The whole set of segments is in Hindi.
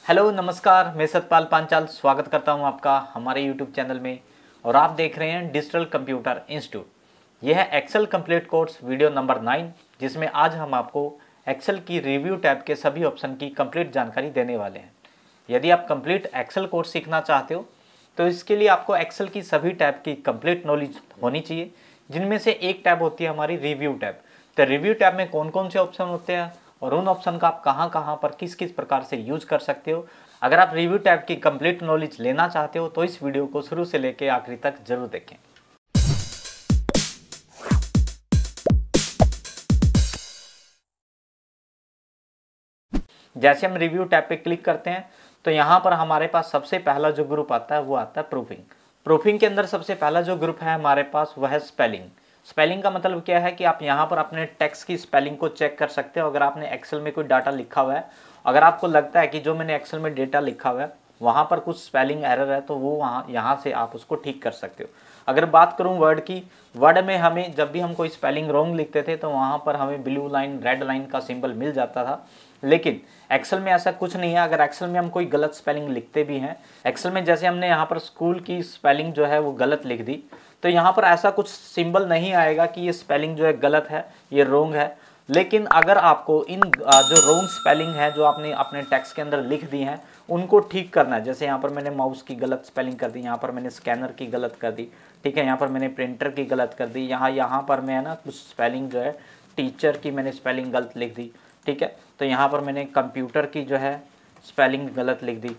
हेलो नमस्कार, मैं सतपाल पांचाल स्वागत करता हूं आपका हमारे यूट्यूब चैनल में। और आप देख रहे हैं डिजिटल कंप्यूटर इंस्टीट्यूट। यह है Excel complete course video number 9, जिसमें आज हम आपको एक्सेल की रिव्यू टैब के सभी ऑप्शन की कंप्लीट जानकारी देने वाले हैं। यदि आप कंप्लीट एक्सेल कोर्स सीखना चाहते हो तो इसके लिए आपको एक्सेल की सभी टैब की कंप्लीट नॉलेज होनी चाहिए, जिनमें से एक टैब होती है हमारी रिव्यू टैब। तो रिव्यू टैब में कौन कौन से ऑप्शन होते हैं और उन ऑप्शन का आप कहां कहां पर किस किस प्रकार से यूज कर सकते हो। अगर आप रिव्यू टैब की कंप्लीट नॉलेज लेना चाहते हो तो इस वीडियो को शुरू से लेकर आखिरी तक जरूर देखें। जैसे हम रिव्यू टैब पे क्लिक करते हैं तो यहाँ पर हमारे पास सबसे पहला जो ग्रुप आता है वो आता है प्रूफिंग। प्रूफिंग के अंदर सबसे पहला जो ग्रुप है हमारे पास वह है स्पेलिंग। स्पेलिंग का मतलब क्या है कि आप यहाँ पर अपने टेक्स्ट की स्पेलिंग को चेक कर सकते हो। अगर आपने एक्सेल में कोई डाटा लिखा हुआ है, अगर आपको लगता है कि जो मैंने एक्सेल में डेटा लिखा हुआ है वहाँ पर कुछ स्पेलिंग एरर है तो वो यहाँ से आप उसको ठीक कर सकते हो। अगर बात करूँ वर्ड की, वर्ड में हमें जब भी हम कोई स्पेलिंग रॉन्ग लिखते थे तो वहाँ पर हमें ब्लू लाइन रेड लाइन का सिंबल मिल जाता था, लेकिन एक्सेल में ऐसा कुछ नहीं है। अगर एक्सेल में हम कोई गलत स्पेलिंग लिखते भी हैं, एक्सेल में जैसे हमने यहाँ पर स्कूल की स्पेलिंग जो है वो गलत लिख दी तो यहाँ पर ऐसा कुछ सिंबल नहीं आएगा कि ये स्पेलिंग जो है गलत है, ये रॉन्ग है। लेकिन अगर आपको इन जो रॉन्ग स्पेलिंग है जो आपने अपने टेक्स्ट के अंदर लिख दी हैं उनको ठीक करना है, जैसे यहाँ पर मैंने माउस की गलत स्पेलिंग कर दी, यहाँ पर मैंने स्कैनर की गलत कर दी, ठीक है, यहाँ पर मैंने प्रिंटर की गलत कर दी, यहाँ पर मैं ना कुछ स्पेलिंग जो है टीचर की मैंने स्पेलिंग गलत लिख दी, ठीक है, तो यहाँ पर मैंने कंप्यूटर की जो है स्पेलिंग गलत लिख दी।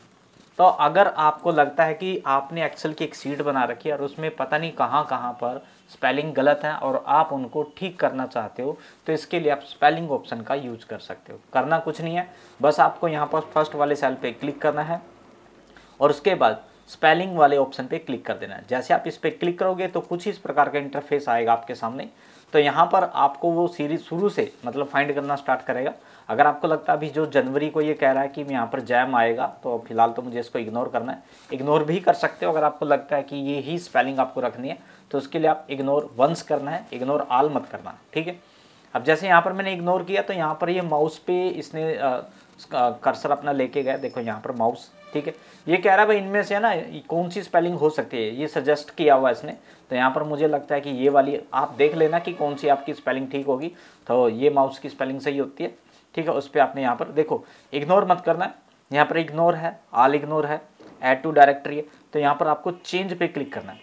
तो अगर आपको लगता है कि आपने एक्सेल की एक शीट बना रखी है और उसमें पता नहीं कहाँ कहाँ पर स्पेलिंग गलत है और आप उनको ठीक करना चाहते हो तो इसके लिए आप स्पेलिंग ऑप्शन का यूज कर सकते हो। करना कुछ नहीं है, बस आपको यहाँ पर फर्स्ट वाले सेल पे क्लिक करना है और उसके बाद स्पेलिंग वाले ऑप्शन पे क्लिक कर देना है। जैसे आप इस पर क्लिक करोगे तो कुछ इस प्रकार का इंटरफेस आएगा आपके सामने। तो यहाँ पर आपको वो सीरीज शुरू से मतलब फाइंड करना स्टार्ट करेगा। अगर आपको लगता है अभी जो जनवरी को ये कह रहा है कि यहाँ पर जैम आएगा तो फिलहाल तो मुझे इसको इग्नोर करना है। इग्नोर भी कर सकते हो अगर आपको लगता है कि ये ही स्पेलिंग आपको रखनी है तो उसके लिए आप इग्नोर वंस करना है, इग्नोर ऑल मत करना, ठीक है। अब जैसे यहाँ पर मैंने इग्नोर किया तो यहाँ पर ये माउस पे इसने कर्सर अपना लेके गया, देखो यहाँ पर माउस, ठीक है। ये कह रहा है भाई इनमें से है ना कौन सी स्पेलिंग हो सकती है, ये सजेस्ट किया हुआ इसने। तो यहाँ पर मुझे लगता है कि ये वाली आप देख लेना कि कौन सी आपकी स्पेलिंग ठीक होगी। तो ये माउस की स्पेलिंग सही होती है, ठीक है। उस पर आपने यहाँ पर देखो इग्नोर मत करना है, यहाँ पर इग्नोर है, ऑल इग्नोर है, ऐड टू डायरेक्टरी है। तो यहाँ पर आपको चेंज पे क्लिक करना है,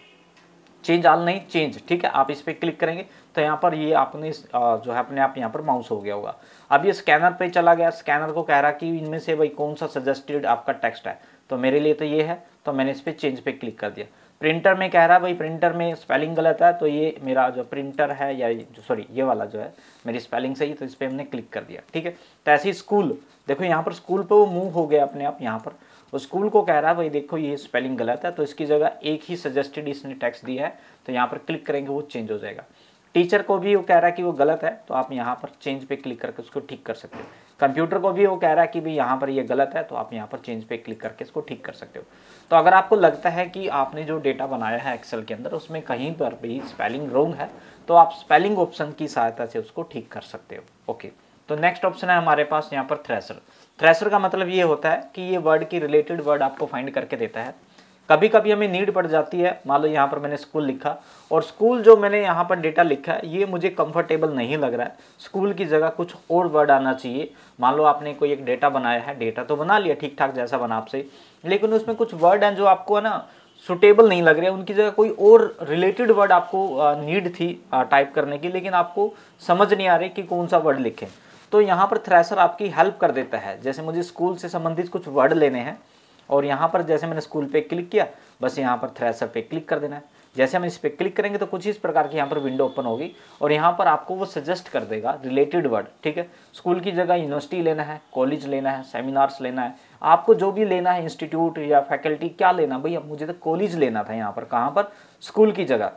चेंज ऑल नहीं चेंज, ठीक है। आप इस पर क्लिक करेंगे तो यहाँ पर ये आपने जो है अपने आप यहाँ पर माउस हो गया होगा। अब ये स्कैनर पे चला गया, स्कैनर को कह रहा कि इनमें से भाई कौन सा सजेस्टेड आपका टेक्स्ट है, तो मेरे लिए तो ये है, तो मैंने इस पर चेंज पे क्लिक कर दिया। प्रिंटर में कह रहा है भाई प्रिंटर में स्पेलिंग गलत है, तो ये मेरा जो प्रिंटर है या सॉरी ये वाला जो है मेरी स्पेलिंग सही, तो इस पर हमने क्लिक कर दिया, ठीक है। तो ऐसे ही स्कूल, देखो यहाँ पर स्कूल पे वो मूव हो गया अपने आप। यहाँ पर उस स्कूल को कह रहा है भाई देखो ये स्पेलिंग गलत है, तो इसकी जगह एक ही सजेस्टेड इसने टेक्स्ट दिया है, तो यहाँ पर क्लिक करेंगे वो चेंज हो जाएगा। टीचर को भी वो कह रहा है कि वो गलत है, तो आप यहाँ पर चेंज पे क्लिक करके उसको ठीक कर सकते हो। कंप्यूटर को भी वो कह रहा है कि भाई यहाँ पर ये गलत है, तो आप यहाँ पर चेंज पे क्लिक करके इसको ठीक कर सकते हो। तो अगर आपको लगता है कि आपने जो डेटा बनाया है एक्सेल के अंदर उसमें कहीं पर भी स्पेलिंग रॉन्ग है तो आप स्पेलिंग ऑप्शन की सहायता से उसको ठीक कर सकते हो। ओके, तो नेक्स्ट ऑप्शन है हमारे पास यहाँ पर थ्रेशर। थ्रेशर का मतलब ये होता है कि ये वर्ड की रिलेटेड वर्ड आपको फाइंड करके देता है। कभी कभी हमें नीड पड़ जाती है, मान लो यहाँ पर मैंने स्कूल लिखा और स्कूल जो मैंने यहाँ पर डेटा लिखा है ये मुझे कंफर्टेबल नहीं लग रहा है, स्कूल की जगह कुछ और वर्ड आना चाहिए। मान लो आपने कोई एक डेटा बनाया है, डेटा तो बना लिया ठीक ठाक जैसा बना आपसे, लेकिन उसमें कुछ वर्ड हैं जो आपको है ना सुटेबल नहीं लग रहे हैं, उनकी जगह कोई और रिलेटेड वर्ड आपको नीड थी टाइप करने की, लेकिन आपको समझ नहीं आ रही कि कौन सा वर्ड लिखें। तो यहाँ पर थ्रेशर आपकी हेल्प कर देता है। जैसे मुझे स्कूल से संबंधित कुछ वर्ड लेने हैं और यहाँ पर जैसे मैंने स्कूल पे क्लिक किया, बस यहाँ पर थ्रेशर पे क्लिक कर देना है। जैसे हम इस पर क्लिक करेंगे तो कुछ इस प्रकार की यहाँ पर विंडो ओपन होगी और यहाँ पर आपको वो सजेस्ट कर देगा रिलेटेड वर्ड, ठीक है। स्कूल की जगह यूनिवर्सिटी लेना है, कॉलेज लेना है, सेमिनार्स लेना है, आपको जो भी लेना है, इंस्टीट्यूट या फैकल्टी क्या लेना, भाई अब मुझे तो कॉलेज लेना था यहाँ पर, कहाँ पर, स्कूल की जगह।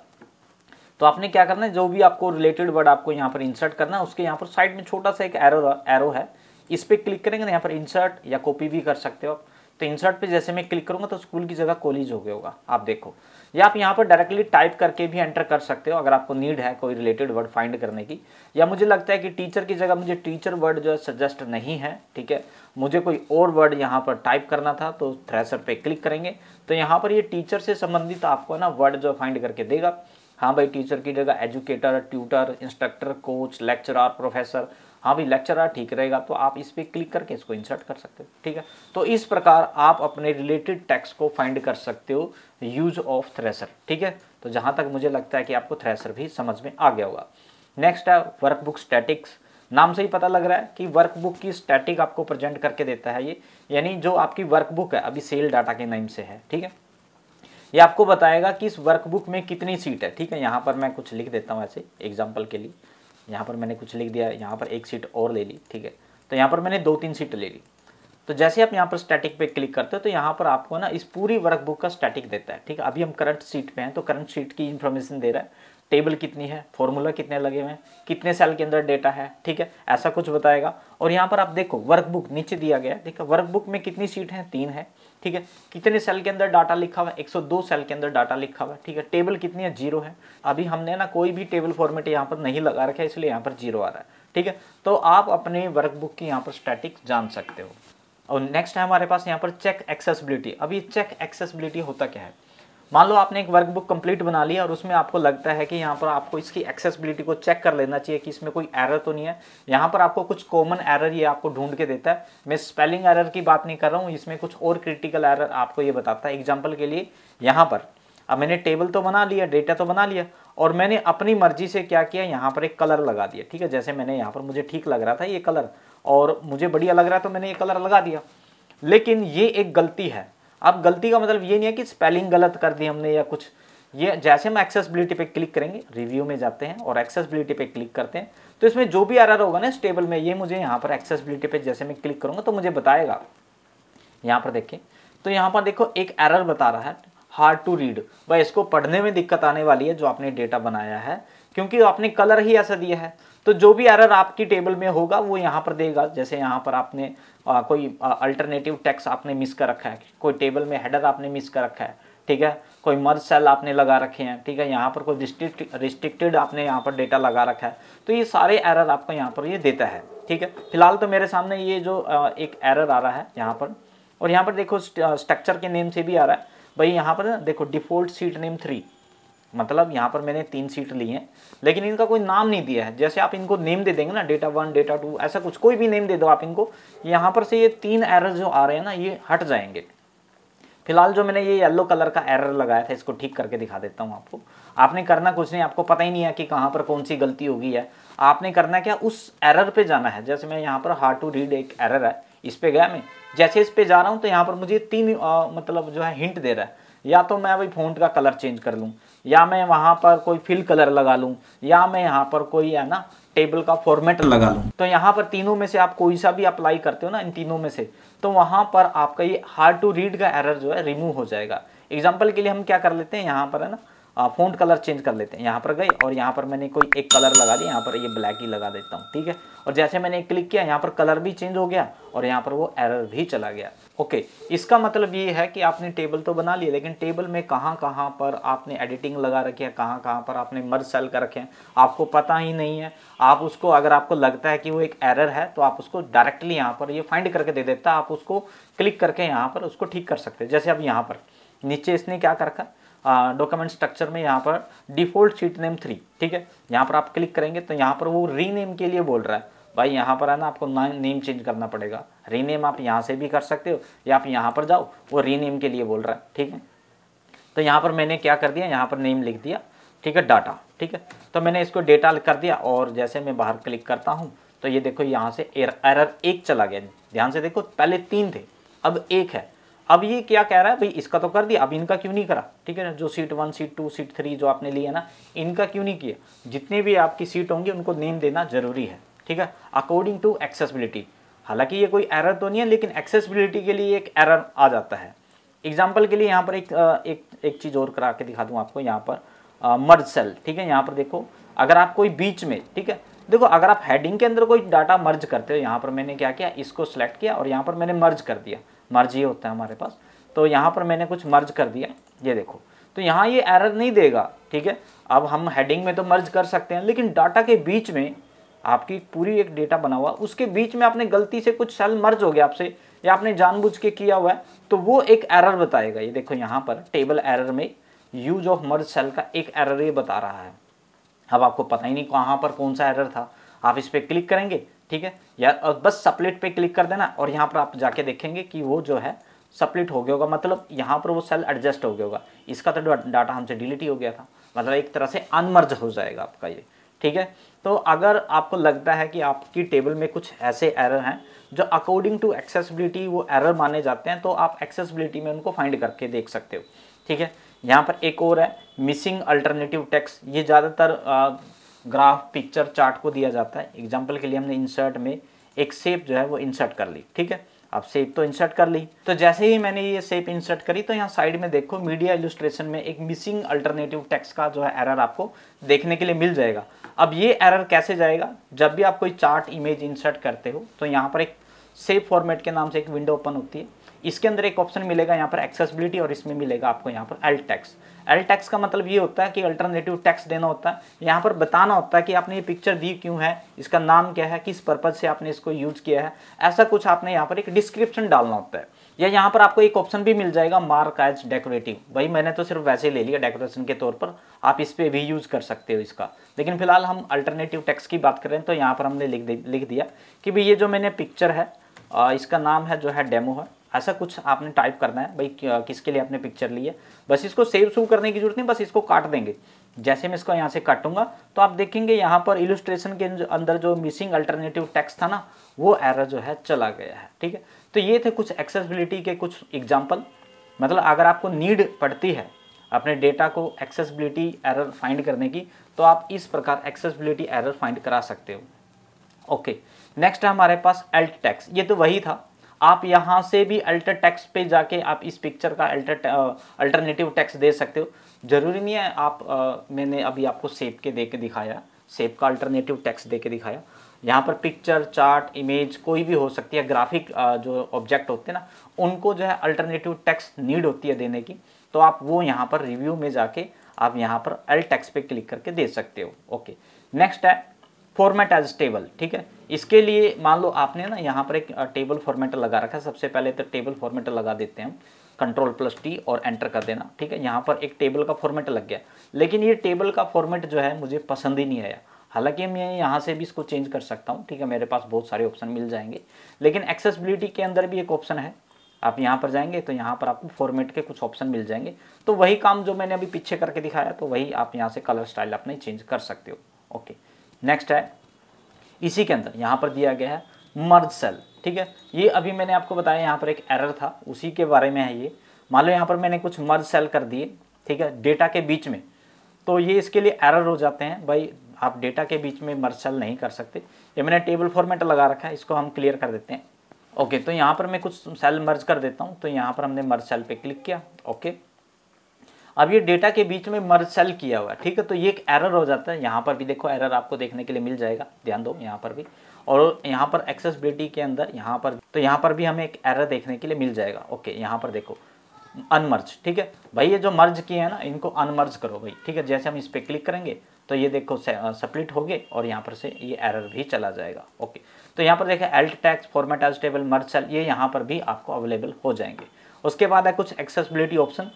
तो आपने क्या करना है, जो भी आपको रिलेटेड वर्ड आपको यहाँ पर इंसर्ट करना है उसके यहाँ पर साइड में छोटा सा एक एरो है, इस पर क्लिक करेंगे ना यहाँ पर इंसर्ट या कॉपी भी कर सकते हो आप। तो इंसर्ट पे जैसे मैं क्लिक करूंगा तो स्कूल की जगह कॉलेज हो गया होगा, आप देखो। या आप यहाँ पर डायरेक्टली टाइप करके भी एंटर कर सकते हो अगर आपको नीड है कोई रिलेटेड वर्ड फाइंड करने की। या मुझे लगता है कि टीचर की जगह मुझे टीचर वर्ड जो है सजेस्ट नहीं है, ठीक है, मुझे कोई और वर्ड यहाँ पर टाइप करना था, तो थ्रेसर पे क्लिक करेंगे तो यहाँ पर ये टीचर से संबंधित आपको ना वर्ड जो फाइंड करके देगा। हाँ भाई, टीचर की जगह educator, tutor, instructor, coach, lecturer, professor, हाँ भाई लेक्चरर ठीक रहेगा, तो आप इस पर क्लिक करके इसको इंसर्ट कर सकते हो, ठीक है। तो इस प्रकार आप अपने रिलेटेड टेक्स्ट को फाइंड कर सकते हो यूज ऑफ थ्रेसर, ठीक है। तो जहाँ तक मुझे लगता है कि आपको थ्रेसर भी समझ में आ गया होगा। नेक्स्ट है वर्कबुक स्टैटिक्स। नाम से ही पता लग रहा है कि वर्कबुक की स्टैटिक आपको प्रेजेंट करके देता है ये, यानी जो आपकी वर्कबुक है अभी सेल डाटा के नाम से है, ठीक है। ये आपको बताएगा कि इस वर्कबुक में कितनी सीट है, ठीक है। यहाँ पर मैं कुछ लिख देता हूँ ऐसे एग्जाम्पल के लिए, यहाँ पर मैंने कुछ लिख दिया, यहाँ पर एक सीट और ले ली, ठीक है। तो यहाँ पर मैंने 2-3 सीट ले ली। तो जैसे आप यहाँ पर स्टैटिक पे क्लिक करते हो तो यहाँ पर आपको ना इस पूरी वर्कबुक का स्टैटिक देता है, ठीक है। अभी हम करंट सीट पे हैं तो करंट सीट की इन्फॉर्मेशन दे रहा है, टेबल कितनी है, फॉर्मूला कितने लगे हुए हैं, कितने सेल के अंदर डेटा है, ठीक है, ऐसा कुछ बताएगा। और यहाँ पर आप देखो वर्कबुक नीचे दिया गया है, देखो वर्कबुक में कितनी सीट है, 3 है, ठीक है। कितने सेल के अंदर डाटा लिखा हुआ है, 102 सेल के अंदर डाटा लिखा हुआ है, ठीक है। टेबल कितनी है, 0 है। अभी हमने ना कोई भी टेबल फॉर्मेट यहाँ पर नहीं लगा रखा है, इसलिए यहाँ पर 0 आ रहा है, ठीक है। तो आप अपने वर्कबुक की यहाँ पर स्टैटिक जान सकते हो। और नेक्स्ट है हमारे पास यहाँ पर चेक एक्सेसिबिलिटी। अब ये चेक एक्सेसिबिलिटी होता क्या है, मान लो आपने एक वर्कबुक कंप्लीट बना लिया और उसमें आपको लगता है कि यहाँ पर आपको इसकी एक्सेसिबिलिटी को चेक कर लेना चाहिए कि इसमें कोई एरर तो नहीं है। यहाँ पर आपको कुछ कॉमन एरर ये आपको ढूंढ के देता है। मैं स्पेलिंग एरर की बात नहीं कर रहा हूँ, इसमें कुछ और क्रिटिकल एरर आपको ये बताता है। एग्जाम्पल के लिए यहाँ पर अब मैंने टेबल तो बना लिया, डेटा तो बना लिया, और मैंने अपनी मर्जी से क्या किया, यहाँ पर एक कलर लगा दिया, ठीक है। जैसे मैंने यहाँ पर मुझे ठीक लग रहा था ये कलर और मुझे बढ़िया लग रहा है तो मैंने ये कलर लगा दिया, लेकिन ये एक गलती है। अब गलती का मतलब ये नहीं है कि स्पेलिंग गलत कर दी हमने या कुछ, ये जैसे हम एक्सेसिबिलिटी पे क्लिक करेंगे, रिव्यू में जाते हैं और एक्सेसिबिलिटी पे क्लिक करते हैं तो इसमें जो भी एरर होगा ना इस टेबल में, ये मुझे यहाँ पर एक्सेसिबिलिटी पे जैसे मैं क्लिक करूँगा तो मुझे बताएगा। यहाँ पर देखिए तो यहाँ पर देखो एक एरर बता रहा है, हार्ड टू रीड। भाई इसको पढ़ने में दिक्कत आने वाली है जो आपने डेटा बनाया है, क्योंकि आपने कलर ही ऐसा दिया है। तो जो भी एरर आपकी टेबल में होगा वो यहाँ पर देगा। जैसे यहाँ पर आपने कोई अल्टरनेटिव टेक्स्ट आपने मिस कर रखा है, कोई टेबल में हेडर आपने मिस कर रखा है, ठीक है, कोई मर्ज सेल आपने लगा रखे हैं, ठीक है, यहाँ पर कोई रिस्ट्रिक्टेड आपने यहाँ पर डेटा लगा रखा है, तो ये सारे एरर आपको यहाँ पर ये देता है, ठीक है। फिलहाल तो मेरे सामने ये जो एक एरर आ रहा है यहाँ पर, और यहाँ पर देखो स्ट्रक्चर के नेम से भी आ रहा है। भाई यहाँ पर ना देखो डिफ़ॉल्ट सीट नेम 3, मतलब यहाँ पर मैंने 3 सीट ली हैं लेकिन इनका कोई नाम नहीं दिया है। जैसे आप इनको नेम दे देंगे ना, डेटा 1, डेटा 2, ऐसा कुछ कोई भी नेम दे दो आप इनको, यहाँ पर से ये 3 एरर जो आ रहे हैं ना ये हट जाएंगे। फिलहाल जो मैंने ये येलो कलर का एरर लगाया था इसको ठीक करके दिखा देता हूँ आपको। आपने करना कुछ नहीं, आपको पता ही नहीं है कि कहाँ पर कौन सी गलती होगी है। आपने करना क्या, उस एरर पे जाना है। जैसे मैं यहाँ पर हार्ड टू रीड एक एरर है, इस पे गया मैं, जैसे इस पे जा रहा हूँ तो यहाँ पर मुझे 3 मतलब जो है हिंट दे रहा है। या तो मैं वही फ़ॉन्ट का कलर चेंज कर लूँ, या मैं वहाँ पर कोई फिल कलर लगा लूँ, या मैं यहाँ पर कोई है ना टेबल का फॉर्मेट लगा लूँ। तो यहाँ पर तीनों में से आप कोई सा भी अप्लाई करते हो ना इन तीनों में से, तो वहाँ पर आपका ये हार्ड टू रीड का एरर जो है रिमूव हो जाएगा। एग्जाम्पल के लिए हम क्या कर लेते हैं, यहाँ पर है ना फ़ॉन्ट कलर चेंज कर लेते हैं। यहाँ पर गए और यहाँ पर मैंने कोई एक कलर लगा दिया, यहाँ पर ये ब्लैक ही लगा देता हूँ, ठीक है। और जैसे मैंने क्लिक किया यहाँ पर कलर भी चेंज हो गया और यहाँ पर वो एरर भी चला गया। ओके, इसका मतलब ये है कि आपने टेबल तो बना लिया लेकिन टेबल में कहाँ कहाँ पर आपने एडिटिंग लगा रखी है, कहाँ कहाँ पर आपने मर्ज सेल कर रखे हैं, आपको पता ही नहीं है। आप उसको अगर आपको लगता है कि वो एक एरर है तो आप उसको डायरेक्टली यहाँ पर ये फाइंड करके दे देता है। आप उसको क्लिक करके यहाँ पर उसको ठीक कर सकते हैं। जैसे अब यहाँ पर नीचे इसने क्या कर रखा, डॉक्यूमेंट स्ट्रक्चर में यहाँ पर डिफ़ॉल्ट शीट नेम 3, ठीक है। यहाँ पर आप क्लिक करेंगे तो यहाँ पर वो रीनेम के लिए बोल रहा है। भाई यहाँ पर है ना आपको नेम चेंज करना पड़ेगा। रीनेम आप यहाँ से भी कर सकते हो या आप यहाँ पर जाओ, वो रीनेम के लिए बोल रहा है, ठीक है। तो यहाँ पर मैंने क्या कर दिया, यहाँ पर नेम लिख दिया, ठीक है, डाटा, ठीक है। तो मैंने इसको डेटा कर दिया और जैसे मैं बाहर क्लिक करता हूँ तो ये देखो यहाँ से एरर 1 चला गया। ध्यान से देखो पहले 3 थे अब 1 है। अब ये क्या कह रहा है, भाई इसका तो कर दिया, अब इनका क्यों नहीं करा, ठीक है ना। जो सीट 1, सीट 2, सीट 3 जो आपने लिया ना, इनका क्यों नहीं किया। जितने भी आपकी सीट होंगी उनको नेम देना जरूरी है, ठीक है, अकॉर्डिंग टू एक्सेसिबिलिटी। हालांकि ये कोई एरर तो नहीं है लेकिन एक्सेसिबिलिटी के लिए एक एरर आ जाता है। एग्जाम्पल के लिए यहाँ पर एक चीज़ और करा के दिखा दूँ आपको। यहाँ पर मर्ज सेल, ठीक है, यहाँ पर देखो अगर आप कोई बीच में, ठीक है, देखो अगर आप हेडिंग के अंदर कोई डाटा मर्ज करते हो, यहाँ पर मैंने क्या किया, इसको सिलेक्ट किया और यहाँ पर मैंने मर्ज कर दिया। मर्ज ये होता है हमारे पास। तो यहाँ पर मैंने कुछ मर्ज कर दिया, ये देखो, तो यहाँ ये एरर नहीं देगा, ठीक है। अब हम हेडिंग में तो मर्ज कर सकते हैं, लेकिन डाटा के बीच में आपकी पूरी एक डेटा बना हुआ, उसके बीच में आपने गलती से कुछ सेल मर्ज हो गया आपसे, या आपने जानबूझ के किया हुआ है, तो वो एक एरर बताएगा। ये देखो यहाँ पर टेबल एरर में यूज ऑफ मर्ज सेल का एक एरर ये बता रहा है। अब आपको पता ही नहीं कहाँ पर कौन सा एरर था, आप इस पर क्लिक करेंगे, ठीक है, या बस सप्लिट पे क्लिक कर देना, और यहाँ पर आप जाके देखेंगे कि वो जो है सप्लिट हो गया होगा, मतलब यहाँ पर वो सेल एडजस्ट हो गया होगा। इसका तो डाटा हमसे डिलीट ही हो गया था, मतलब एक तरह से अनमर्ज हो जाएगा आपका ये, ठीक है। तो अगर आपको लगता है कि आपकी टेबल में कुछ ऐसे एरर हैं जो अकॉर्डिंग टू एक्सेसिबिलिटी वो एरर माने जाते हैं, तो आप एक्सेसिबिलिटी में उनको फाइंड करके देख सकते हो, ठीक है। यहाँ पर एक और है मिसिंग अल्टरनेटिव टेक्स्ट। ये ज़्यादातर ग्राफ, पिक्चर, चार्ट को दिया जाता है। एग्जाम्पल के लिए हमने इंसर्ट में एक शेप जो है वो इंसर्ट कर ली, ठीक है। अब शेप तो इंसर्ट कर ली, तो जैसे ही मैंने ये शेप इंसर्ट करी तो यहाँ साइड में देखो मीडिया इलस्ट्रेशन में एक मिसिंग अल्टरनेटिव टेक्स्ट का जो है एरर आपको देखने के लिए मिल जाएगा। अब ये एरर कैसे जाएगा, जब भी आप कोई चार्ट इमेज इंसर्ट करते हो तो यहाँ पर एक शेप फॉर्मेट के नाम से एक विंडो ओपन होती है, इसके अंदर एक ऑप्शन मिलेगा यहाँ पर एक्सेसिबिलिटी, और इसमें मिलेगा आपको यहाँ पर एल्ट टेक्स्ट। एल्ट टेक्स्ट का मतलब ये होता है कि अल्टरनेटिव टेक्स्ट देना होता है, यहाँ पर बताना होता है कि आपने ये पिक्चर दी क्यों है, इसका नाम क्या है, किस पर्पज से आपने इसको यूज किया है, ऐसा कुछ आपने यहाँ पर एक डिस्क्रिप्शन डालना होता है। या यहाँ पर आपको एक ऑप्शन भी मिल जाएगा मार्क एज डेकोरेटिव। भाई मैंने तो सिर्फ वैसे ले लिया डेकोरेशन के तौर पर, आप इस पर भी यूज कर सकते हो इसका, लेकिन फिलहाल हम अल्टरनेटिव टेक्स्ट की बात कर रहे हैं। तो यहाँ पर हमने लिख दिया कि भाई ये जो मैंने पिक्चर है इसका नाम है जो है डेमो है, ऐसा कुछ आपने टाइप करना है। भाई किसके लिए आपने पिक्चर ली है, बस इसको सेव करने की जरूरत नहीं, बस इसको काट देंगे। जैसे मैं इसको यहाँ से काटूंगा तो आप देखेंगे यहाँ पर इलस्ट्रेशन के अंदर जो मिसिंग अल्टरनेटिव टेक्स्ट था ना, वो एरर जो है चला गया है, ठीक है। तो ये थे कुछ एक्सेसिबिलिटी के कुछ एग्जाम्पल। मतलब अगर आपको नीड पड़ती है अपने डेटा को एक्सेसिबिलिटी एरर फाइंड करने की, तो आप इस प्रकार एक्सेसिबिलिटी एरर फाइंड करा सकते हो। ओके, नेक्स्ट है हमारे पास एल्ट टेक्स्ट। ये तो वही था, आप यहाँ से भी अल्टर टेक्स्ट पे जाके आप इस पिक्चर का अल्टरनेटिव टेक्स्ट दे सकते हो। जरूरी नहीं है आप मैंने अभी आपको शेप के दे के दिखाया, शेप का अल्टरनेटिव टेक्स्ट दे के दिखाया। यहाँ पर पिक्चर, चार्ट, इमेज कोई भी हो सकती है, ग्राफिक जो ऑब्जेक्ट होते हैं ना, उनको जो है अल्टरनेटिव टेक्स्ट नीड होती है देने की, तो आप वो यहाँ पर रिव्यू में जाके आप यहाँ पर एल्ट टेक्स्ट पे क्लिक करके दे सकते हो। ओके, नेक्स्ट है फॉर्मेट एज टेबल, ठीक है। इसके लिए मान लो आपने ना यहाँ पर एक टेबल फॉर्मेट लगा रखा है। सबसे पहले तो टेबल फॉर्मेट लगा देते हैं हम, Ctrl+T और एंटर कर देना, ठीक है। यहाँ पर एक टेबल का फॉर्मेट लग गया, लेकिन ये टेबल का फॉर्मेट जो है मुझे पसंद ही नहीं आया। हालांकि मैं यहाँ से भी इसको चेंज कर सकता हूँ, ठीक है, मेरे पास बहुत सारे ऑप्शन मिल जाएंगे। लेकिन एक्सेसिबिलिटी के अंदर भी एक ऑप्शन है, आप यहाँ पर जाएंगे तो यहाँ पर आपको फॉर्मेट के कुछ ऑप्शन मिल जाएंगे। तो वही काम जो मैंने अभी पीछे करके दिखाया, तो वही आप यहाँ से कलर स्टाइल अपने चेंज कर सकते हो। ओके, नेक्स्ट है इसी के अंदर यहाँ पर दिया गया है मर्ज सेल, ठीक है। ये अभी मैंने आपको बताया यहाँ पर एक एरर था, उसी के बारे में है ये। मान लो यहाँ पर मैंने कुछ मर्ज सेल कर दिए, ठीक है, डेटा के बीच में, तो ये इसके लिए एरर हो जाते हैं। भाई आप डेटा के बीच में मर्ज सेल नहीं कर सकते। ये मैंने टेबल फॉर्मेट लगा रखा है, इसको हम क्लियर कर देते हैं। ओके, तो यहाँ पर मैं कुछ सेल मर्ज कर देता हूँ। तो यहाँ पर हमने मर्ज सेल पे क्लिक किया। ओके, अब ये डेटा के बीच में मर्ज सेल किया हुआ है, ठीक है, तो ये एक एरर हो जाता है। यहाँ पर भी देखो एरर आपको देखने के लिए मिल जाएगा, ध्यान दो यहाँ पर भी। और यहाँ पर एक्सेसिबिलिटी के अंदर यहाँ पर, तो यहाँ पर भी हमें एक एरर देखने के लिए मिल जाएगा। ओके, यहाँ पर देखो अनमर्ज, ठीक है। भाई ये जो मर्ज किए हैं ना, इनको अनमर्ज करो भाई, ठीक है। जैसे हम इस पर क्लिक करेंगे तो ये देखो सप्लिट हो गए और यहाँ पर से ये एरर भी चला जाएगा। ओके, तो यहाँ पर देखिए alt text, format as table, merge cell, ये यहाँ पर भी आपको अवेलेबल हो जाएंगे। उसके बाद है कुछ एक्सेसिबिलिटी ऑप्शन।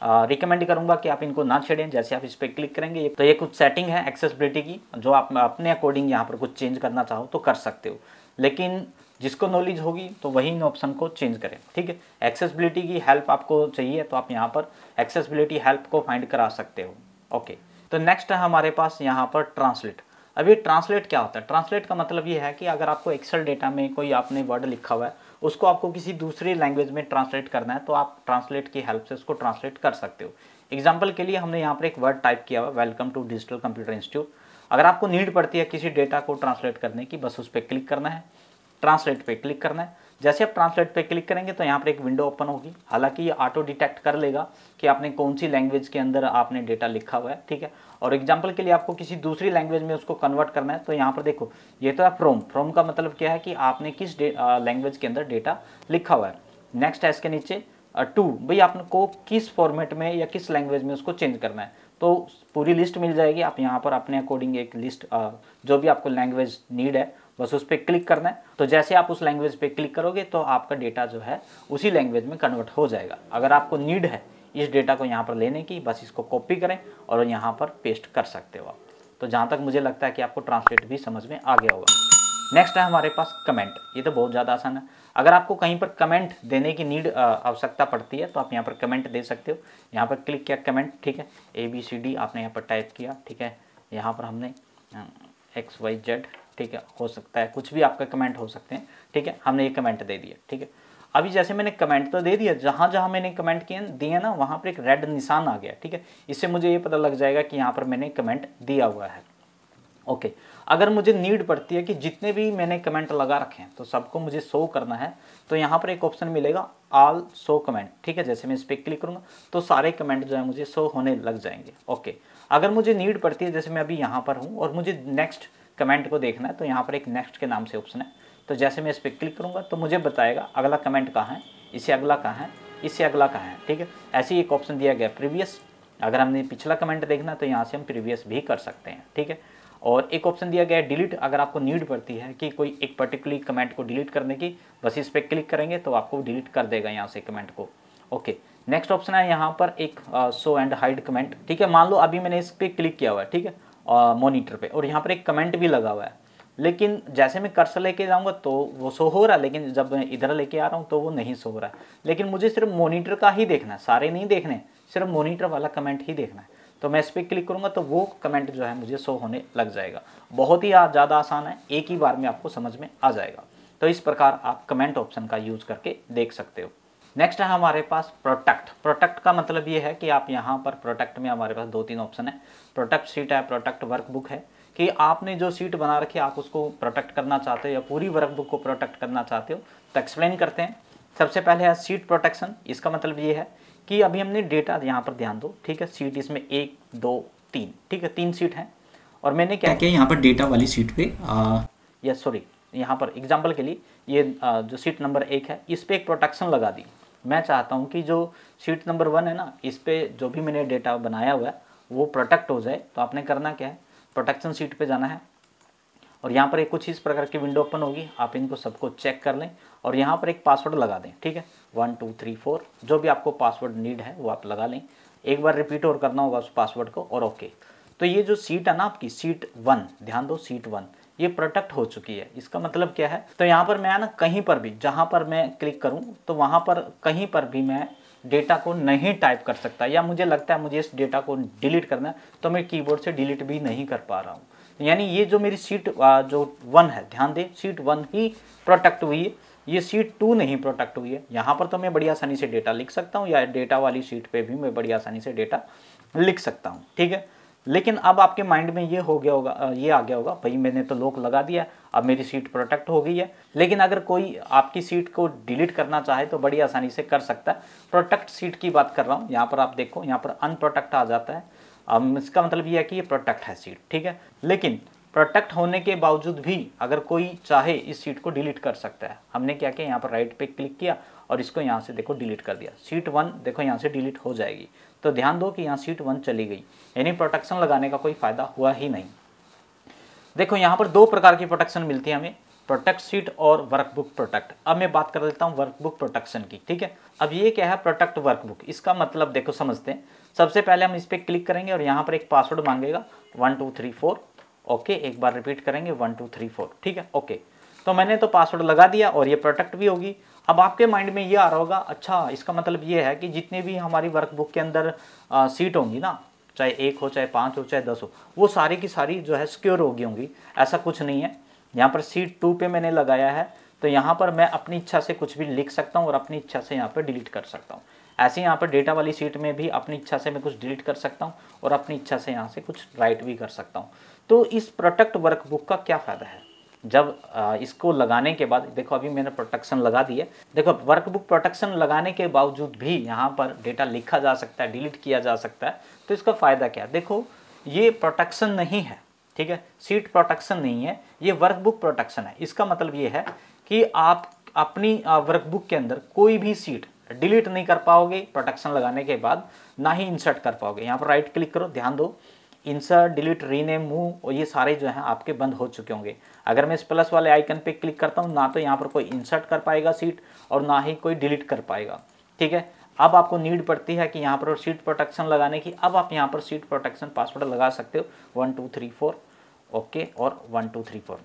रिकमेंड करूंगा कि आप इनको ना छेड़ें। जैसे आप इस पर क्लिक करेंगे तो ये कुछ सेटिंग है एक्सेसिबिलिटी की, जो आप अपने अकॉर्डिंग यहाँ पर कुछ चेंज करना चाहो तो कर सकते हो, लेकिन जिसको नॉलेज होगी तो वही इन ऑप्शन को चेंज करें, ठीक है। एक्सेसिबिलिटी की हेल्प आपको चाहिए तो आप यहाँ पर एक्सेसिबिलिटी हेल्प को फाइंड करा सकते हो। ओके, तो नेक्स्ट है हमारे पास यहाँ पर ट्रांसलेट। अभी ट्रांसलेट क्या होता है? ट्रांसलेट का मतलब ये है कि अगर आपको एक्सेल डेटा में कोई आपने वर्ड लिखा हुआ है, उसको आपको किसी दूसरी लैंग्वेज में ट्रांसलेट करना है, तो आप ट्रांसलेट की हेल्प से उसको ट्रांसलेट कर सकते हो। एग्जाम्पल के लिए हमने यहाँ पर एक वर्ड टाइप किया हुआ, welcome to digital computer institute. अगर आपको नीड पड़ती है किसी डेटा को ट्रांसलेट करने की, बस उस पर क्लिक करना है, ट्रांसलेट पे क्लिक करना है। जैसे आप ट्रांसलेट पे क्लिक करेंगे तो यहाँ पर एक विंडो ओपन होगी। हालांकि ये ऑटो डिटेक्ट कर लेगा कि आपने कौन सी लैंग्वेज के अंदर आपने डेटा लिखा हुआ है, ठीक है। और एग्जांपल के लिए आपको किसी दूसरी लैंग्वेज में उसको कन्वर्ट करना है, तो यहाँ पर देखो ये तो है फ्रॉम। फ्रॉम का मतलब क्या है कि आपने किस लैंग्वेज के अंदर डेटा लिखा हुआ है। नेक्स्ट है इसके नीचे टू, भाई आपको किस फॉर्मेट में या किस लैंग्वेज में उसको चेंज करना है, तो पूरी लिस्ट मिल जाएगी। आप यहाँ पर अपने अकॉर्डिंग एक लिस्ट जो भी आपको लैंग्वेज नीड है बस उस पर क्लिक करना है। तो जैसे आप उस लैंग्वेज पे क्लिक करोगे तो आपका डेटा जो है उसी लैंग्वेज में कन्वर्ट हो जाएगा। अगर आपको नीड है इस डेटा को यहाँ पर लेने की, बस इसको कॉपी करें और यहाँ पर पेस्ट कर सकते हो आप। तो जहाँ तक मुझे लगता है कि आपको ट्रांसलेट भी समझ में आ गया होगा। नेक्स्ट है हमारे पास कमेंट। ये तो बहुत ज़्यादा आसान है। अगर आपको कहीं पर कमेंट देने की नीड आवश्यकता पड़ती है तो आप यहाँ पर कमेंट दे सकते हो। यहाँ पर क्लिक किया कमेंट, ठीक है, ABCD आपने यहाँ पर टाइप किया, ठीक है, यहाँ पर हमने XYZ, ठीक है, हो सकता है कुछ भी आपका कमेंट हो सकते हैं, ठीक है, हमने ये कमेंट दे दिया, ठीक है। अभी जैसे मैंने कमेंट तो दे दिया, जहाँ जहाँ मैंने कमेंट किए दिए ना वहाँ पर एक रेड निशान आ गया, ठीक है। इससे मुझे ये पता लग जाएगा कि यहाँ पर मैंने कमेंट दिया हुआ है। ओके, अगर मुझे नीड पड़ती है कि जितने भी मैंने कमेंट लगा रखे हैं तो सबको मुझे शो करना है, तो यहाँ पर एक ऑप्शन मिलेगा ऑल शो कमेंट, ठीक है। जैसे मैं इस पर क्लिक करूँगा तो सारे कमेंट जो है मुझे शो होने लग जाएंगे। ओके, अगर मुझे नीड पड़ती है, जैसे मैं अभी यहाँ पर हूँ और मुझे नेक्स्ट कमेंट को देखना है, तो यहाँ पर एक नेक्स्ट के नाम से ऑप्शन है। तो जैसे मैं इस पर क्लिक करूँगा तो मुझे बताएगा अगला कमेंट कहाँ है, इससे अगला कहाँ है, इससे अगला कहाँ है, ठीक है। ऐसे ही एक ऑप्शन दिया गया प्रीवियस। अगर हमने पिछला कमेंट देखना तो यहाँ से हम प्रीवियस भी कर सकते हैं, ठीक है। और एक ऑप्शन दिया गया है डिलीट। अगर आपको नीड पड़ती है कि कोई एक पर्टिकुलर कमेंट को डिलीट करने की, बस इस पर क्लिक करेंगे तो आपको डिलीट कर देगा यहाँ से कमेंट को। ओके, नेक्स्ट ऑप्शन है यहाँ पर एक शो एंड हाइड कमेंट, ठीक है। मान लो अभी मैंने इस पर क्लिक किया हुआ है, ठीक है, मॉनिटर पे, और यहाँ पर एक कमेंट भी लगा हुआ है, लेकिन जैसे मैं कर्सर लेके जाऊँगा तो वो शो हो रहा है, लेकिन जब मैं इधर लेके आ रहा हूँ तो वो नहीं शो हो रहा है। लेकिन मुझे सिर्फ मॉनिटर का ही देखना है, सारे नहीं देखने, सिर्फ मॉनिटर वाला कमेंट ही देखना है। तो मैं इस पर क्लिक करूँगा तो वो कमेंट जो है मुझे शो होने लग जाएगा। बहुत ही ज़्यादा आसान है, एक ही बार में आपको समझ में आ जाएगा। तो इस प्रकार आप कमेंट ऑप्शन का यूज़ करके देख सकते हो। नेक्स्ट है हमारे पास प्रोटेक्ट। प्रोटेक्ट का मतलब ये है कि आप यहाँ पर प्रोटेक्ट में हमारे पास 2-3 ऑप्शन है। प्रोटेक्ट शीट है, प्रोटेक्ट वर्कबुक है, कि आपने जो शीट बना रखी है आप उसको प्रोटेक्ट करना चाहते हो या पूरी वर्कबुक को प्रोटेक्ट करना चाहते हो। तो एक्सप्लेन करते हैं। सबसे पहले है शीट प्रोटेक्शन। इसका मतलब ये है कि अभी हमने डेटा, यहाँ पर ध्यान दो, ठीक है, सीट इसमें 1 2 3, ठीक है, 3 सीट हैं। और मैंने क्या किया यहाँ पर डेटा वाली सीट पे या सॉरी यहाँ पर एग्जांपल के लिए ये जो सीट नंबर 1 है इस पर एक प्रोटेक्शन लगा दी। मैं चाहता हूँ कि जो सीट नंबर 1 है ना, इस पर जो भी मैंने डेटा बनाया हुआ है वो प्रोटेक्ट हो जाए। तो आपने करना क्या है, प्रोटेक्शन सीट पे जाना है और यहाँ पर एक कुछ इस प्रकार की विंडो ओपन होगी। आप इनको सबको चेक कर लें और यहाँ पर एक पासवर्ड लगा दें, ठीक है, 1 2 3 4, जो भी आपको पासवर्ड नीड है वो आप लगा लें। एक बार रिपीट और करना होगा उस पासवर्ड को और ओके। तो ये जो सीट है ना आपकी सीट 1, ध्यान दो सीट 1 ये प्रोटेक्ट हो चुकी है। इसका मतलब क्या है, तो यहाँ पर मैं ना कहीं पर भी जहाँ पर मैं क्लिक करूँ तो वहाँ पर कहीं पर भी मैं डेटा को नहीं टाइप कर सकता, या मुझे लगता है मुझे इस डेटा को डिलीट करना है तो मैं कीबोर्ड से डिलीट भी नहीं कर पा रहा हूँ। यानी ये जो मेरी सीट जो 1 है, ध्यान दें सीट 1 ही प्रोटेक्ट हुई है, ये सीट 2 नहीं प्रोटेक्ट हुई है। यहाँ पर तो मैं बड़ी आसानी से डेटा लिख सकता हूँ या डेटा वाली सीट पे भी मैं बड़ी आसानी से डेटा लिख सकता हूँ, ठीक है। लेकिन अब आपके माइंड में ये हो गया होगा, ये आ गया होगा, भाई मैंने तो लॉक लगा दिया, अब मेरी सीट प्रोटेक्ट हो गई है। लेकिन अगर कोई आपकी सीट को डिलीट करना चाहे तो बड़ी आसानी से कर सकता है। प्रोटेक्ट सीट की बात कर रहा हूँ, यहाँ पर आप देखो, यहाँ पर अनप्रोटेक्ट आ जाता है। अब इसका मतलब ये है कि ये प्रोटेक्ट है सीट, ठीक है। लेकिन प्रोटेक्ट होने के बावजूद भी अगर कोई चाहे इस सीट को डिलीट कर सकता है। हमने क्या किया, यहाँ पर राइट पे क्लिक किया और इसको यहाँ से देखो डिलीट कर दिया। सीट 1 देखो यहाँ से डिलीट हो जाएगी। तो ध्यान दो कि यहाँ सीट 1 चली गई, यानी प्रोटेक्शन लगाने का कोई फायदा हुआ ही नहीं। देखो यहाँ पर 2 प्रकार की प्रोटेक्शन मिलती है हमें, प्रोटेक्ट सीट और वर्कबुक प्रोटेक्ट। अब मैं बात कर लेता हूँ वर्कबुक प्रोटेक्शन की, ठीक है। अब ये क्या है प्रोटेक्ट वर्कबुक, इसका मतलब देखो समझते हैं। सबसे पहले हम इस पर क्लिक करेंगे और यहाँ पर एक पासवर्ड मांगेगा 1 2 3 4, ओके। एक बार रिपीट करेंगे 1 2 3 4, ठीक है, ओके। तो मैंने तो पासवर्ड लगा दिया और ये प्रोटेक्ट भी होगी। अब आपके माइंड में ये आ रहा होगा, अच्छा इसका मतलब ये है कि जितने भी हमारी वर्कबुक के अंदर सीट होंगी ना, चाहे 1 हो, चाहे 5 हो, चाहे 10 हो, वो सारी की सारी जो है सिक्योर होगी होंगी। ऐसा कुछ नहीं है। यहाँ पर सीट 2 पे मैंने लगाया है, तो यहाँ पर मैं अपनी इच्छा से कुछ भी लिख सकता हूँ और अपनी इच्छा से यहाँ पर डिलीट कर सकता हूँ। ऐसे यहाँ पर डेटा वाली सीट में भी अपनी इच्छा से मैं कुछ डिलीट कर सकता हूँ और अपनी इच्छा से यहाँ से कुछ राइट भी कर सकता हूँ। तो इस प्रोटेक्ट वर्कबुक का क्या फ़ायदा है, जब इसको लगाने के बाद देखो अभी मैंने प्रोटेक्शन लगा दी है। देखो वर्कबुक प्रोटेक्शन लगाने के बावजूद भी यहाँ पर डेटा लिखा जा सकता है, डिलीट किया जा सकता है। तो इसका फ़ायदा क्या है, देखो ये प्रोटेक्शन नहीं है, ठीक है, सीट प्रोटेक्शन नहीं है, ये वर्कबुक प्रोटेक्शन है। इसका मतलब ये है कि आप अपनी वर्कबुक के अंदर कोई भी सीट डिलीट नहीं कर पाओगे प्रोटेक्शन लगाने के बाद, ना ही इंसर्ट कर पाओगे। यहाँ पर राइट क्लिक करो, ध्यान दो, इंसर्ट, डिलीट, रीनेम, मूव, और ये सारे जो हैं आपके बंद हो चुके होंगे। अगर मैं इस प्लस वाले आइकन पे क्लिक करता हूँ, ना तो यहाँ पर कोई इंसर्ट कर पाएगा सीट और ना ही कोई डिलीट कर पाएगा। ठीक है, अब आपको नीड पड़ती है कि यहाँ पर सीट प्रोटेक्शन लगाने की। अब आप यहाँ पर सीट प्रोटेक्शन पासवर्ड लगा सकते हो 1 2 3 4, ओके, और 1 2 3 4।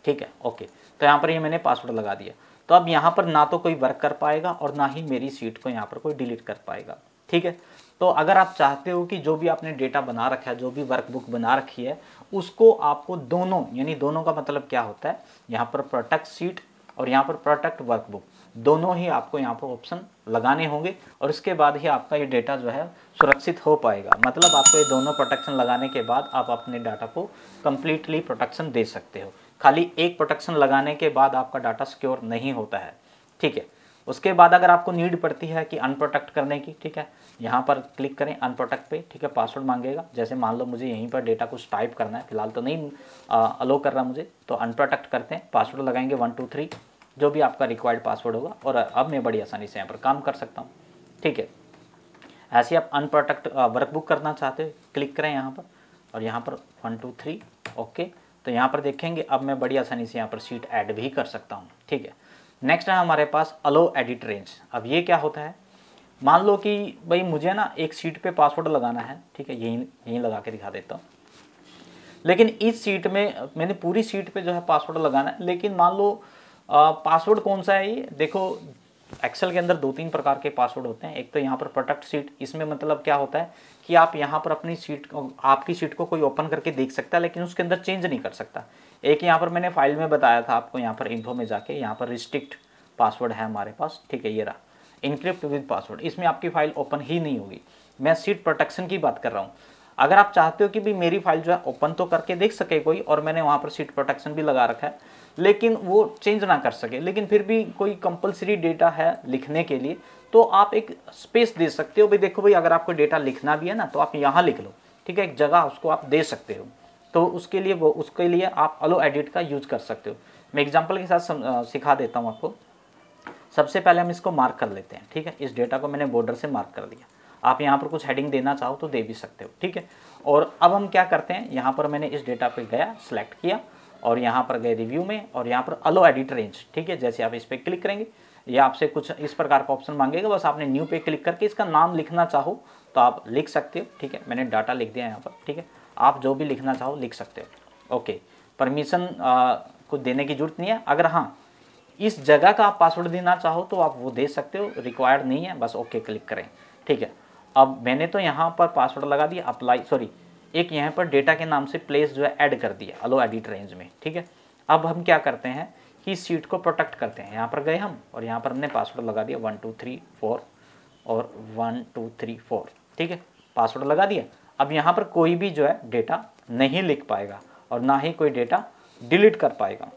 ठीक है, ओके, तो यहाँ पर ये मैंने पासवर्ड लगा दिया। तो अब यहाँ पर ना तो कोई वर्क कर पाएगा और ना ही मेरी सीट को यहाँ पर कोई डिलीट कर पाएगा। ठीक है, तो अगर आप चाहते हो कि जो भी आपने डेटा बना रखा है, जो भी वर्कबुक बना रखी है, उसको आपको दोनों, यानी दोनों का मतलब क्या होता है, यहाँ पर प्रोटेक्ट सीट और यहाँ पर प्रोटेक्ट वर्कबुक, दोनों ही आपको यहाँ पर ऑप्शन लगाने होंगे और इसके बाद ही आपका ये डेटा जो है सुरक्षित हो पाएगा। मतलब आपको ये दोनों प्रोटेक्शन लगाने के बाद आप अपने डाटा को कंप्लीटली प्रोटेक्शन दे सकते हो। खाली एक प्रोटेक्शन लगाने के बाद आपका डाटा सिक्योर नहीं होता है। ठीक है, उसके बाद अगर आपको नीड पड़ती है कि अनप्रोटेक्ट करने की, ठीक है, यहाँ पर क्लिक करें अनप्रोटेक्ट पे। ठीक है, पासवर्ड मांगेगा, जैसे मान लो मुझे यहीं पर डेटा कुछ टाइप करना है, फिलहाल तो नहीं अलो कर रहा मुझे, तो अनप्रोटेक्ट करते हैं, पासवर्ड लगाएंगे 1 2 3, जो भी आपका रिक्वायर्ड पासवर्ड होगा, और अब मैं बड़ी आसानी से यहाँ पर काम कर सकता हूँ। ठीक है, ऐसे आप अनप्रोटेक्ट वर्कबुक करना चाहते हो, क्लिक करें यहाँ पर और यहाँ पर 1 2 3, ओके, तो यहाँ पर देखेंगे अब मैं बड़ी आसानी से यहाँ पर सीट ऐड भी कर सकता हूँ। ठीक है, नेक्स्ट है हमारे पास अलो एडिट रेंज। अब ये क्या होता है, मान लो कि भाई मुझे ना एक सीट पे पासवर्ड लगाना है, ठीक है, यहीं लगा के दिखा देता हूँ, लेकिन इस सीट में मैंने पूरी सीट पे जो है पासवर्ड लगाना है, लेकिन मान लो पासवर्ड कौन सा है ये, देखो एक्सेल के अंदर 2-3 प्रकार के पासवर्ड होते हैं। एक तो यहाँ पर प्रोटेक्ट सीट, इसमें मतलब क्या होता है कि आप यहाँ पर अपनी सीट को, आपकी सीट को कोई ओपन करके देख सकता है लेकिन उसके अंदर चेंज नहीं कर सकता। एक यहाँ पर मैंने फाइल में बताया था आपको, यहाँ पर इन्फो में जाके यहाँ पर रिस्ट्रिक्ट पासवर्ड है हमारे पास। ठीक है, ये रहा इनक्रिप्ट विद पासवर्ड, इसमें आपकी फाइल ओपन ही नहीं होगी। मैं सीट प्रोटेक्शन की बात कर रहा हूँ। अगर आप चाहते हो कि भी मेरी फाइल जो है ओपन तो करके देख सके कोई, और मैंने वहाँ पर सीट प्रोटेक्शन भी लगा रखा है, लेकिन वो चेंज ना कर सके, लेकिन फिर भी कोई कंपलसरी डेटा है लिखने के लिए, तो आप एक स्पेस दे सकते हो। भाई देखो भाई, अगर आपको डेटा लिखना भी है ना तो आप यहाँ लिख लो, ठीक है, एक जगह उसको आप दे सकते हो। तो उसके लिए आप अलो एडिट का यूज कर सकते हो। मैं एग्जाम्पल के साथ सिखा देता हूँ आपको। सबसे पहले हम इसको मार्क कर लेते हैं। ठीक है, इस डेटा को मैंने बॉर्डर से मार्क कर दिया। आप यहाँ पर कुछ हेडिंग देना चाहो तो दे भी सकते हो। ठीक है, और अब हम क्या करते हैं, यहाँ पर मैंने इस डेटा पे गया, सिलेक्ट किया और यहाँ पर गए रिव्यू में और यहाँ पर अलो एडिट रेंज। ठीक है, जैसे आप इस पर क्लिक करेंगे या आपसे कुछ इस प्रकार का ऑप्शन मांगेगा, बस आपने न्यू पे क्लिक करके इसका नाम लिखना चाहो तो आप लिख सकते हो। ठीक है, मैंने डाटा लिख दिया यहाँ पर। ठीक है, आप जो भी लिखना चाहो लिख सकते हो। ओके, परमिशन को देने की जरूरत नहीं है। अगर हाँ इस जगह का आप पासवर्ड देना चाहो तो आप वो दे सकते हो, रिक्वायर्ड नहीं है, बस ओके क्लिक करें। ठीक है, अब मैंने तो यहाँ पर पासवर्ड लगा दिया, अप्लाई एक यहाँ पर डेटा के नाम से प्लेस जो है ऐड कर दिया अलो एडिट रेंज में। ठीक है, अब हम क्या करते हैं कि इस सीट को प्रोटेक्ट करते हैं। यहाँ पर गए हम और यहाँ पर हमने पासवर्ड लगा दिया 1 2 3 4 और 1 2 3 4। ठीक है, पासवर्ड लगा दिया। अब यहाँ पर कोई भी जो है डेटा नहीं लिख पाएगा और ना ही कोई डेटा डिलीट कर पाएगा।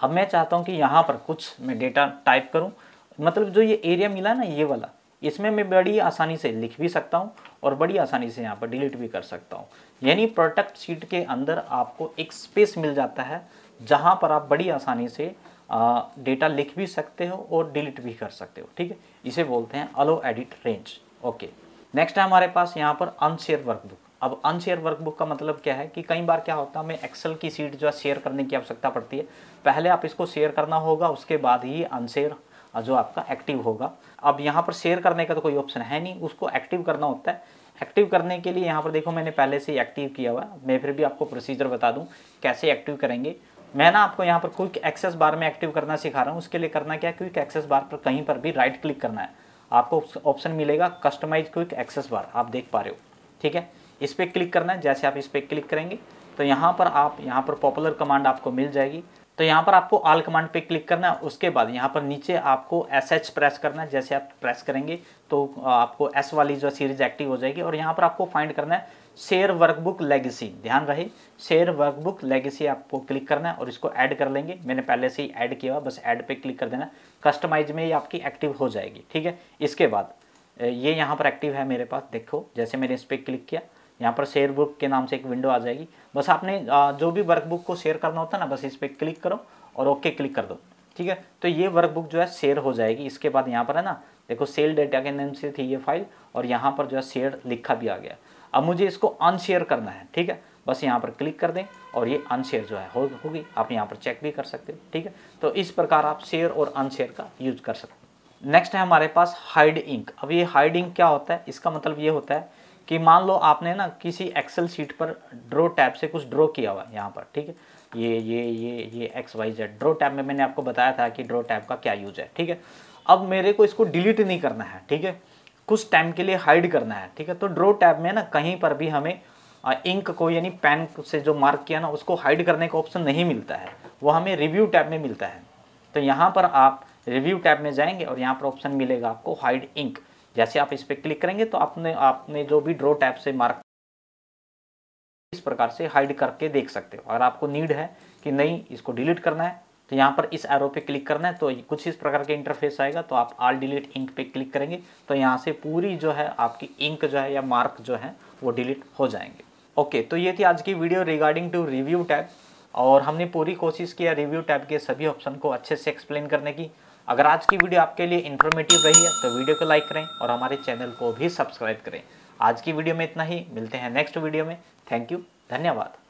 अब मैं चाहता हूँ कि यहाँ पर कुछ मैं डेटा टाइप करूँ, मतलब जो ये एरिया मिला ना ये वाला, इसमें मैं बड़ी आसानी से लिख भी सकता हूँ और बड़ी आसानी से यहाँ पर डिलीट भी कर सकता हूँ। यानी प्रोटेक्ट सीट के अंदर आपको एक स्पेस मिल जाता है जहाँ पर आप बड़ी आसानी से डेटा लिख भी सकते हो और डिलीट भी कर सकते हो। ठीक है, इसे बोलते हैं अलो एडिट रेंज। ओके, नेक्स्ट है हमारे पास यहाँ पर अनशेयर वर्कबुक। अब अनशेयर वर्कबुक का मतलब क्या है कि कई बार क्या होता है, हमें एक्सेल की सीट जो है शेयर करने की आवश्यकता पड़ती है। पहले आप इसको शेयर करना होगा, उसके बाद ही अनशेयर जो आपका एक्टिव होगा। अब यहाँ पर शेयर करने का तो कोई ऑप्शन है नहीं, उसको एक्टिव करना होता है। एक्टिव करने के लिए यहाँ पर देखो मैंने पहले से ही एक्टिव किया हुआ है। मैं फिर भी आपको प्रोसीजर बता दूँ कैसे एक्टिव करेंगे। मैं ना आपको यहाँ पर क्विक एक्सेस बार में एक्टिव करना सिखा रहा हूँ। उसके लिए करना क्या है, क्विक एक्सेस बार पर कहीं पर भी राइट क्लिक करना है, आपको ऑप्शन मिलेगा कस्टमाइज क्विक एक्सेस बार, आप देख पा रहे हो। ठीक है, इस पर क्लिक करना है। जैसे आप इस पर क्लिक करेंगे तो यहाँ पर पॉपुलर कमांड आपको मिल जाएगी। तो यहाँ पर आपको ऑल कमांड पे क्लिक करना है। उसके बाद यहाँ पर नीचे आपको SH प्रेस करना है। जैसे आप प्रेस करेंगे तो आपको S वाली जो सीरीज एक्टिव हो जाएगी और यहाँ पर आपको फाइंड करना है शेयर वर्कबुक लेगेसी। ध्यान रहे, शेयर वर्कबुक लेगेसी आपको क्लिक करना है और इसको ऐड कर लेंगे। मैंने पहले से ही ऐड किया हुआ, बस ऐड पे क्लिक कर देना। कस्टमाइज में ये आपकी एक्टिव हो जाएगी। ठीक है, इसके बाद ये यहाँ पर एक्टिव है मेरे पास। देखो जैसे मैंने इस पर क्लिक किया, यहाँ पर शेयर बुक के नाम से एक विंडो आ जाएगी। बस आपने जो भी वर्कबुक को शेयर करना होता है ना, बस इस पर क्लिक करो और ओके क्लिक कर दो। ठीक है। तो ये वर्कबुक जो है शेयर हो जाएगी। इसके बाद यहाँ पर है ना, देखो सेल डेटा के नाम से थी ये फाइल और यहाँ पर जो है शेयर लिखा भी आ गया। अब मुझे इसको अनशेयर करना है, ठीक है। बस यहाँ पर क्लिक कर दें और ये अनशेयर जो है होगी। आप यहाँ पर चेक भी कर सकते हो, ठीक है। तो इस प्रकार आप शेयर और अनशेयर का यूज कर सकते हो। नेक्स्ट है हमारे पास हाइड इंक। अब ये हाइड इंक क्या होता है, इसका मतलब ये होता है कि मान लो आपने ना किसी एक्सेल शीट पर ड्रॉ टैब से कुछ ड्रॉ किया हुआ है यहाँ पर, ठीक है। ये XYZ ड्रॉ टैब में मैंने आपको बताया था कि ड्रॉ टैब का क्या यूज है, ठीक है। अब मेरे को इसको डिलीट नहीं करना है, ठीक है, कुछ टाइम के लिए हाइड करना है, ठीक है। तो ड्रॉ टैब में ना कहीं पर भी हमें इंक को यानी पेन से जो मार्क किया ना उसको हाइड करने का ऑप्शन नहीं मिलता है, वो हमें रिव्यू टैब में मिलता है। तो यहाँ पर आप रिव्यू टैब में जाएंगे और यहाँ पर ऑप्शन मिलेगा आपको हाइड इंक। जैसे आप इस पर क्लिक करेंगे तो आपने जो भी ड्रॉ टैब से मार्क इस प्रकार से हाइड करके देख सकते हो। अगर आपको नीड है कि नहीं इसको डिलीट करना है तो यहाँ पर इस एरो पे क्लिक करना है, तो कुछ इस प्रकार के इंटरफेस आएगा। तो आप ऑल डिलीट इंक पे क्लिक करेंगे तो यहाँ से पूरी जो है आपकी इंक जो है या मार्क जो है वो डिलीट हो जाएंगे। ओके, तो ये थी आज की video regarding to review tab और हमने पूरी कोशिश किया रिव्यू टैब के सभी ऑप्शन को अच्छे से एक्सप्लेन करने की। अगर आज की वीडियो आपके लिए इन्फॉर्मेटिव रही है तो वीडियो को लाइक करें और हमारे चैनल को भी सब्सक्राइब करें। आज की वीडियो में इतना ही, मिलते हैं नेक्स्ट वीडियो में। थैंक यू, धन्यवाद।